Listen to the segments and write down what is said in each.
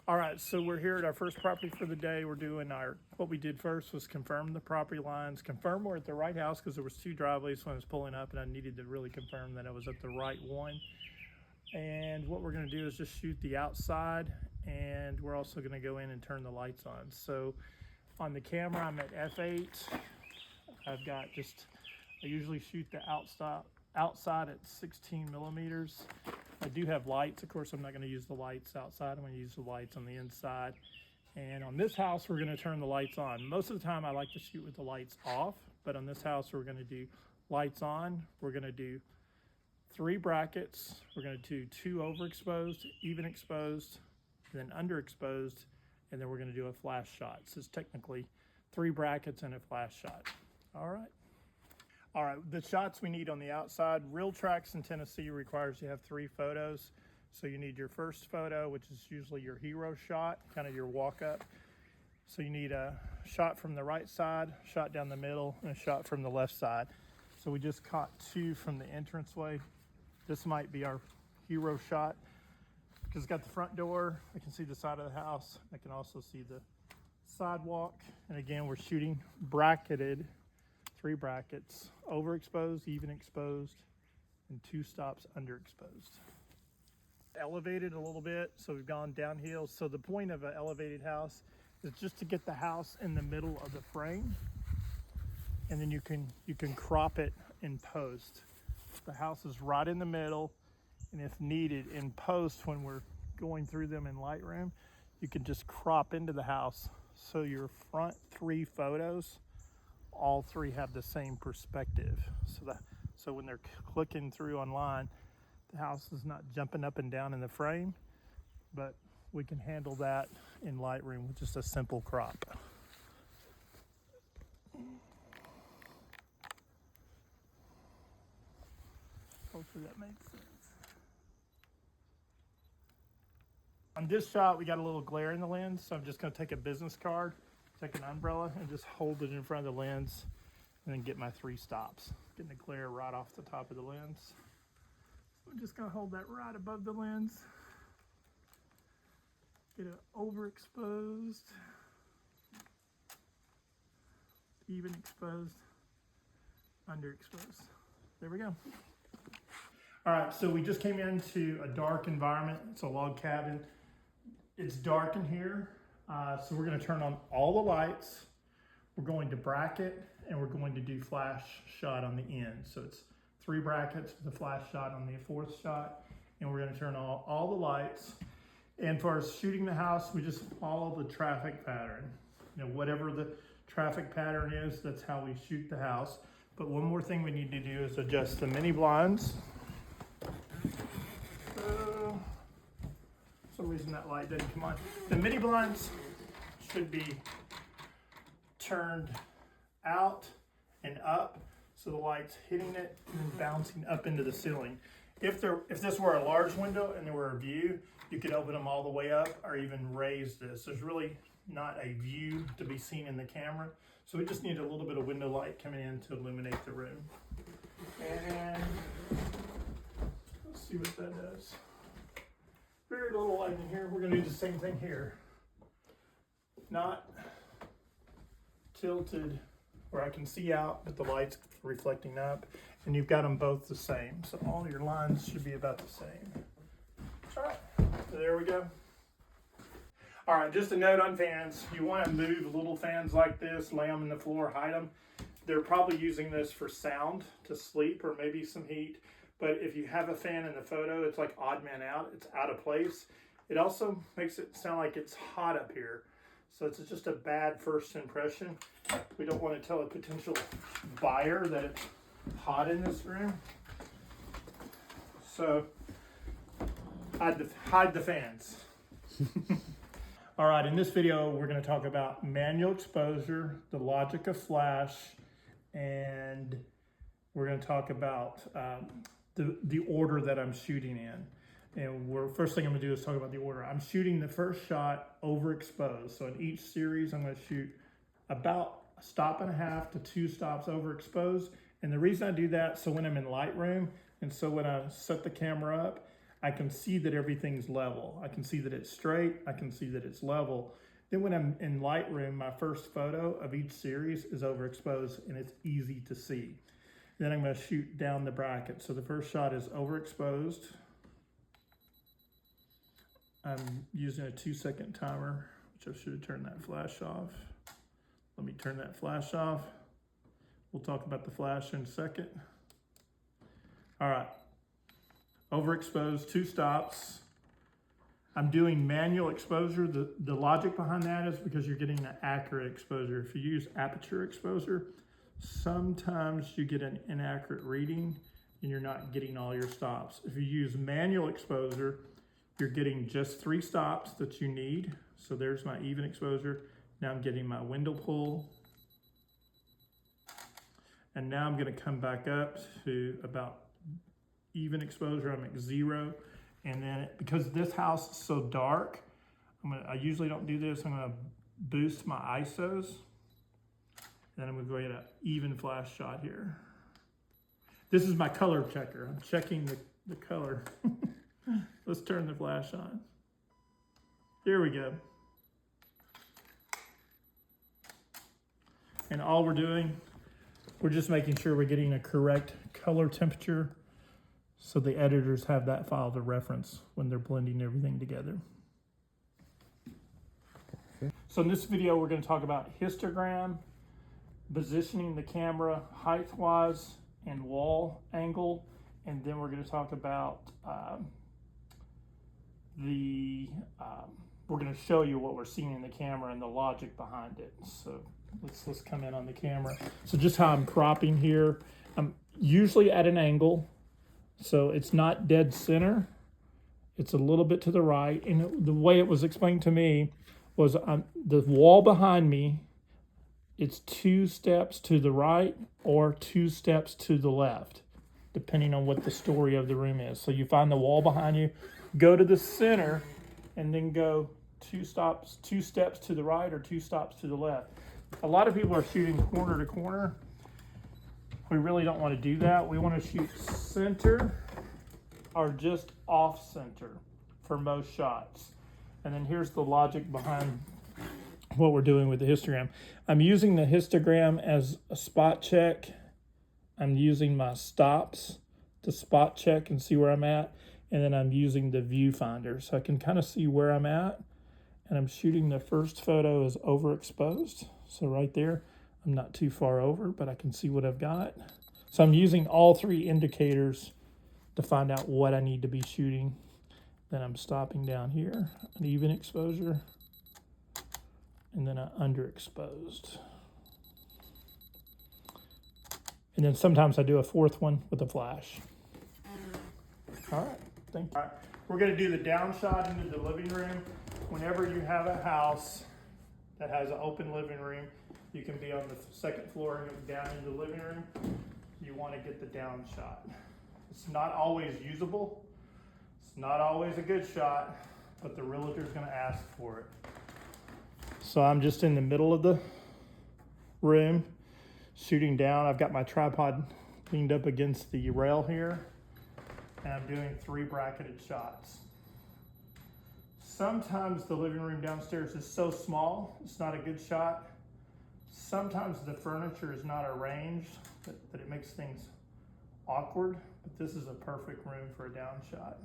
All right, so we're here at our first property for the day. We're doing what we did first was confirm the property lines, confirm we're at the right house because there was two driveways when I was pulling up and I needed to really confirm that I was at the right one. And what we're gonna do is just shoot the outside, and we're also gonna go in and turn the lights on. So on the camera, I'm at f8. I usually shoot the outside at 16 millimeters. I do have lights. Of course, I'm not going to use the lights outside. I'm going to use the lights on the inside. And on this house, we're going to turn the lights on. Most of the time, I like to shoot with the lights off, but on this house, we're going to do lights on. We're going to do 3 brackets. We're going to do 2 overexposed, even exposed, and then underexposed, and then we're going to do a flash shot. So it's technically 3 brackets and a flash shot. All right. All right, the shots we need on the outside, Real Tracks in Tennessee requires you have 3 photos. So you need your first photo, which is usually your hero shot, kind of your walk up. So you need a shot from the right side, shot down the middle, and a shot from the left side. So we just caught 2 from the entranceway. This might be our hero shot because it's got the front door. I can see the side of the house. I can also see the sidewalk. And again, we're shooting bracketed. 3 brackets, overexposed, even exposed, and 2 stops underexposed. Elevated a little bit, so we've gone downhill. So the point of an elevated house is just to get the house in the middle of the frame, and then you can crop it in post. The house is right in the middle, and if needed in post when we're going through them in Lightroom, you can just crop into the house so your front 3 photos all 3 have the same perspective. So when they're clicking through online, the house is not jumping up and down in the frame, but we can handle that in Lightroom with just a simple crop. Hopefully that makes sense. On this shot, we got a little glare in the lens, so I'm just gonna take a business card, take an umbrella, and just hold it in front of the lens, and then get my 3 stops. Getting the glare right off the top of the lens. So I'm just gonna hold that right above the lens. Get it overexposed, even exposed, underexposed. There we go. All right, so we just came into a dark environment. It's a log cabin. It's dark in here. So we're going to turn on all the lights. We're going to bracket, and we're going to do flash shot on the end. So it's 3 brackets with a flash shot on the 4th shot, and we're going to turn on all the lights. And for us shooting the house, we just follow the traffic pattern. Whatever the traffic pattern is, that's how we shoot the house. But one more thing we need to do is adjust the mini blinds. For some reason that light didn't come on. The mini blinds should be turned out and up so the light's hitting it and then bouncing up into the ceiling. If this were a large window and there were a view, you could open them all the way up or even raise this. There's really not a view to be seen in the camera, so we just need a little bit of window light coming in to illuminate the room. And let's see what that does. Very little light in here. We're going to do the same thing here. Not tilted where I can see out, but the light's reflecting up, and you've got them both the same. So all your lines should be about the same. All right, so there we go. All right, just a note on fans. You want to move little fans like this, lay them in the floor, hide them. They're probably using this for sound to sleep or maybe some heat. But if you have a fan in the photo, it's like odd man out. It's out of place. It also makes it sound like it's hot up here. So it's just a bad first impression. We don't want to tell a potential buyer that it's hot in this room. So hide the fans. All right, in this video, we're going to talk about manual exposure, the logic of flash, and we're going to talk about the order that I'm shooting in. And first thing I'm gonna do is talk about the order. I'm shooting the first shot overexposed. So in each series, I'm gonna shoot about a stop and a half to 2 stops overexposed. And the reason I do that, so when I'm in Lightroom, and so when I set the camera up, I can see that everything's level. I can see that it's straight. I can see that it's level. Then when I'm in Lightroom, my first photo of each series is overexposed and it's easy to see. Then I'm going to shoot down the bracket. So the first shot is overexposed. I'm using a 2-second timer, which I should have turned that flash off. Let me turn that flash off. We'll talk about the flash in a second. All right, overexposed, 2 stops. I'm doing manual exposure. The logic behind that is because you're getting an accurate exposure. If you use aperture exposure, sometimes you get an inaccurate reading and you're not getting all your stops. If you use manual exposure, you're getting just 3 stops that you need. So there's my even exposure. Now I'm getting my window pull. And now I'm gonna come back up to about even exposure. I'm at 0. And then because this house is so dark, I usually don't do this. I'm gonna boost my ISOs. Then I'm gonna go get an even flash shot here. This is my color checker. I'm checking the color. Let's turn the flash on. Here we go. And all we're doing, we're just making sure we're getting a correct color temperature so the editors have that file to reference when they're blending everything together. Okay. So in this video, we're going to talk about histogram, positioning the camera height-wise and wall angle, and then we're going to talk about we're going to show you what we're seeing in the camera and the logic behind it. So let's come in on the camera. So just how I'm cropping here, I'm usually at an angle, so it's not dead center. It's a little bit to the right, and the way it was explained to me was the wall behind me, it's 2 steps to the right or 2 steps to the left, depending on what the story of the room is. So you find the wall behind you, go to the center, and then go 2 steps to the right or 2 stops to the left. A lot of people are shooting corner to corner. We really don't want to do that. We want to shoot center or just off center for most shots. And then here's the logic behind what we're doing with the histogram. I'm using the histogram as a spot check. I'm using my stops to spot check and see where I'm at. And then I'm using the viewfinder so I can kind of see where I'm at. And I'm shooting the first photo as overexposed. So right there, I'm not too far over, but I can see what I've got. So I'm using all 3 indicators to find out what I need to be shooting. Then I'm stopping down here, an even exposure, and then an underexposed. And then sometimes I do a 4th one with a flash. All right, thank you. All right, we're gonna do the down shot into the living room. Whenever you have a house that has an open living room, you can be on the 2nd floor and go down into the living room. You wanna get the down shot. It's not always usable. It's not always a good shot, but the realtor's gonna ask for it. So I'm just in the middle of the room, shooting down. I've got my tripod leaned up against the rail here, and I'm doing 3 bracketed shots. Sometimes the living room downstairs is so small, it's not a good shot. Sometimes the furniture is not arranged, that it makes things awkward, but this is a perfect room for a down shot.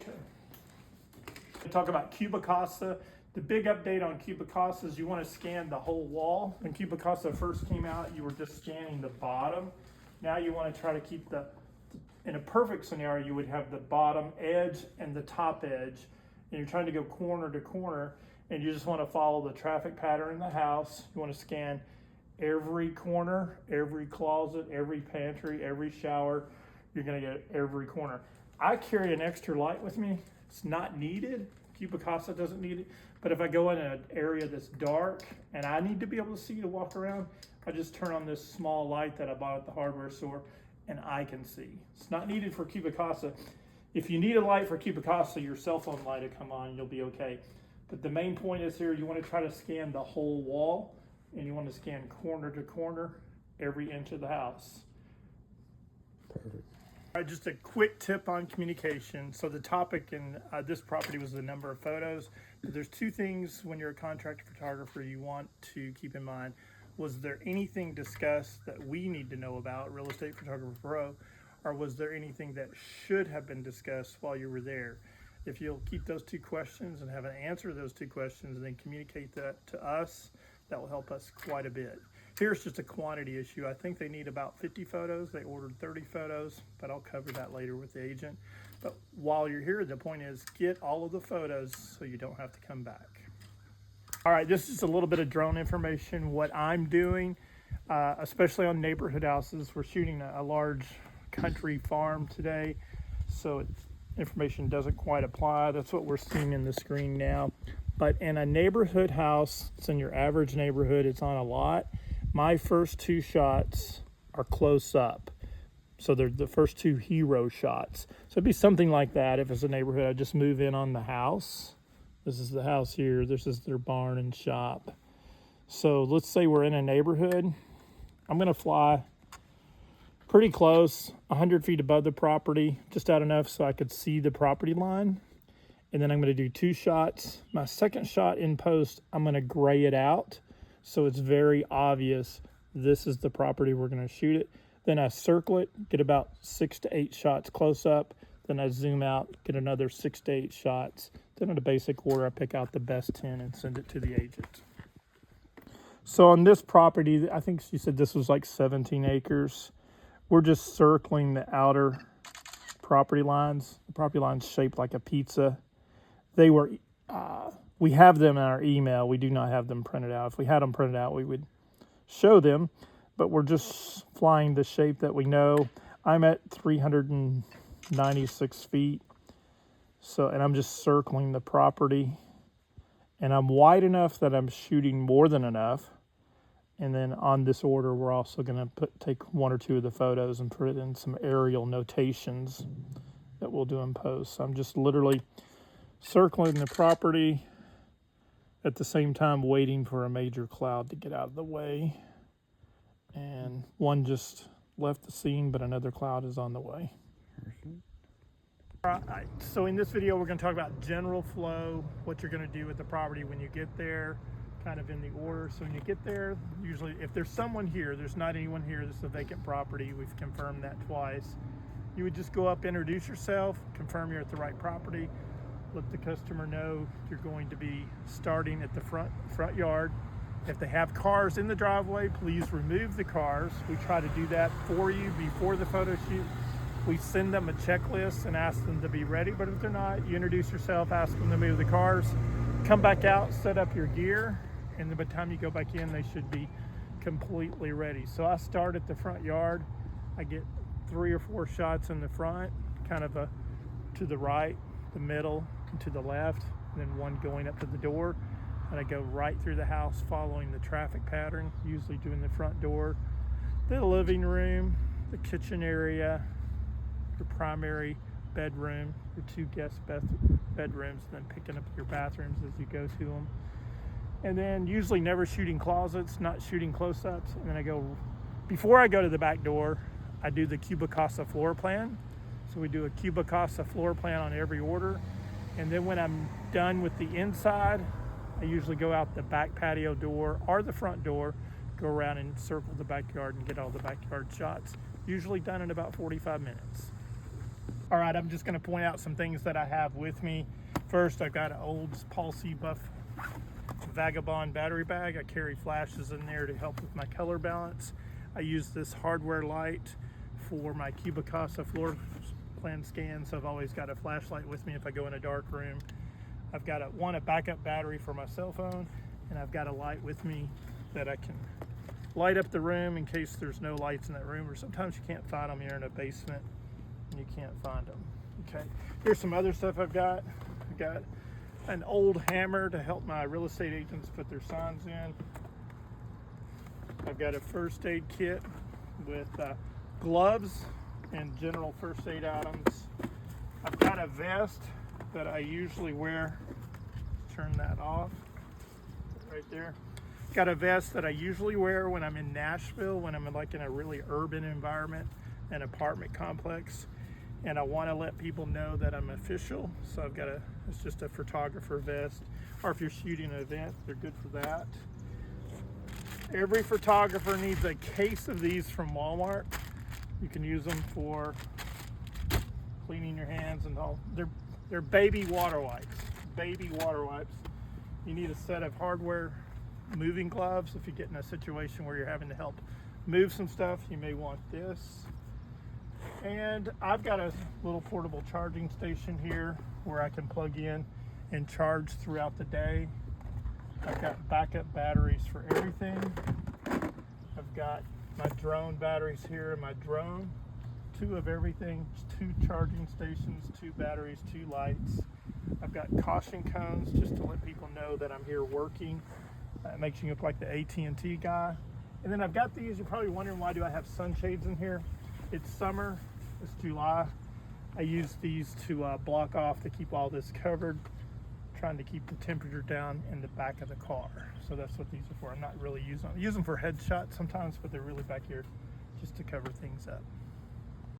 Okay. We talk about Cubicasa. The big update on Cubicasa is you want to scan the whole wall. When Cubicasa first came out, you were just scanning the bottom. Now you want to try to keep in a perfect scenario, you would have the bottom edge and the top edge, and you're trying to go corner to corner, and you just want to follow the traffic pattern in the house. You want to scan every corner, every closet, every pantry, every shower. You're going to get every corner. I carry an extra light with me. It's not needed. Cubicasa doesn't need it. But if I go in an area that's dark and I need to be able to see to walk around, I just turn on this small light that I bought at the hardware store and I can see. It's not needed for Cubicasa. If you need a light for Cubicasa, your cell phone light will come on, you'll be okay. But the main point is here, you want to try to scan the whole wall, and you want to scan corner to corner every inch of the house. All right, just a quick tip on communication. So the topic in this property was the number of photos. But there's two things when you're a contractor photographer you want to keep in mind. Was there anything discussed that we need to know about, Real Estate Photographer Pro, or was there anything that should have been discussed while you were there? If you'll keep those two questions and have an answer to those two questions and then communicate that to us, that will help us quite a bit. Here's just a quantity issue. I think they need about 50 photos. They ordered 30 photos, but I'll cover that later with the agent. But while you're here, the point is get all of the photos so you don't have to come back. All right, this is a little bit of drone information. What I'm doing, especially on neighborhood houses, we're shooting a large country farm today, so information doesn't quite apply. That's what we're seeing in the screen now. But in a neighborhood house, it's in your average neighborhood, it's on a lot. My first two shots are close up. So they're the first two hero shots. So it'd be something like that if it's a neighborhood. I just move in on the house. This is the house here. This is their barn and shop. So let's say we're in a neighborhood. I'm gonna fly pretty close, 100 feet above the property, just out enough so I could see the property line. And then I'm gonna do two shots. My second shot in post, I'm gonna gray it out so it's very obvious this is the property we're gonna shoot it. Then I circle it, get about 6 to 8 shots close up. Then I zoom out, get another 6 to 8 shots. Then in a basic order, I pick out the best 10 and send it to the agent. So on this property, I think she said this was like 17 acres. We're just circling the outer property lines. The property line's shaped like a pizza. They were, we have them in our email. We do not have them printed out. If we had them printed out, we would show them, but we're just flying the shape that we know. I'm at 396 feet. So, and I'm just circling the property, and I'm wide enough that I'm shooting more than enough. And then on this order, we're also going to take one or two of the photos and put it in some aerial notations that we'll do in post. So I'm just literally circling the property at the same time waiting for a major cloud to get out of the way. And one just left the scene, but another cloud is on the way. All right, so in this video, we're going to talk about general flow, what you're going to do with the property when you get there, kind of in the order. So when you get there, usually if there's someone here, there's not anyone here, this is a vacant property, we've confirmed that twice. You would just go up, introduce yourself, confirm you're at the right property, let the customer know you're going to be starting at the front yard. If they have cars in the driveway, please remove the cars. We try to do that for you before the photo shoot. We send them a checklist and ask them to be ready, but if they're not, you introduce yourself, ask them to move the cars, come back out, set up your gear, and by the time you go back in, they should be completely ready. So I start at the front yard. I get 3 or 4 shots in the front, kind of to the right, the middle, and to the left, and then one going up to the door. And I go right through the house following the traffic pattern, usually doing the front door, the living room, the kitchen area, your primary bedroom, your 2 guest bedrooms, and then picking up your bathrooms as you go to them. And then usually never shooting closets, not shooting close-ups. And then before I go to the back door, I do the Cuba Casa floor plan. So we do a Cuba Casa floor plan on every order. And then when I'm done with the inside, I usually go out the back patio door or the front door, go around and circle the backyard and get all the backyard shots. Usually done in about 45 minutes. All right, I'm just gonna point out some things that I have with me. First, I've got an old Paul C. Buff Vagabond battery bag. I carry flashes in there to help with my color balance. I use this hardware light for my Cuba Casa floor plan scan, so I've always got a flashlight with me if I go in a dark room. I've got a backup battery for my cell phone, and I've got a light with me that I can light up the room in case there's no lights in that room, or sometimes you can't find them. You're in a basement and you can't find them. Okay, here's some other stuff I've got. I've got an old hammer to help my real estate agents put their signs in. I've got a first aid kit with gloves and general first aid items. I've got a vest that I usually wear. Turn that off right there. Got a vest that I usually wear when I'm in Nashville, when I'm in a really urban environment. an apartment complex, and I want to let people know that I'm official. So I've got it's just a photographer vest, or if you're shooting an event, they're good for that. Every photographer needs a case of these from Walmart. You can use them for cleaning your hands and all. They're baby water wipes. Baby water wipes. You need a set of hardware moving gloves. If you get in a situation where you're having to help move some stuff, you may want this. And I've got a little portable charging station here where I can plug in and charge throughout the day. I've got backup batteries for everything. I've got my drone batteries here in my drone. 2 of everything, 2 charging stations, 2 batteries, 2 lights. I've got caution cones just to let people know that I'm here working. It makes you look like the AT&T guy. And then I've got these. You're probably wondering, why do I have sunshades in here? It's summer, it's July. I use these to block off to keep all this covered, trying to keep the temperature down in the back of the car. So that's what these are for. I'm not really using them. I use them for headshots sometimes, but they're really back here just to cover things up.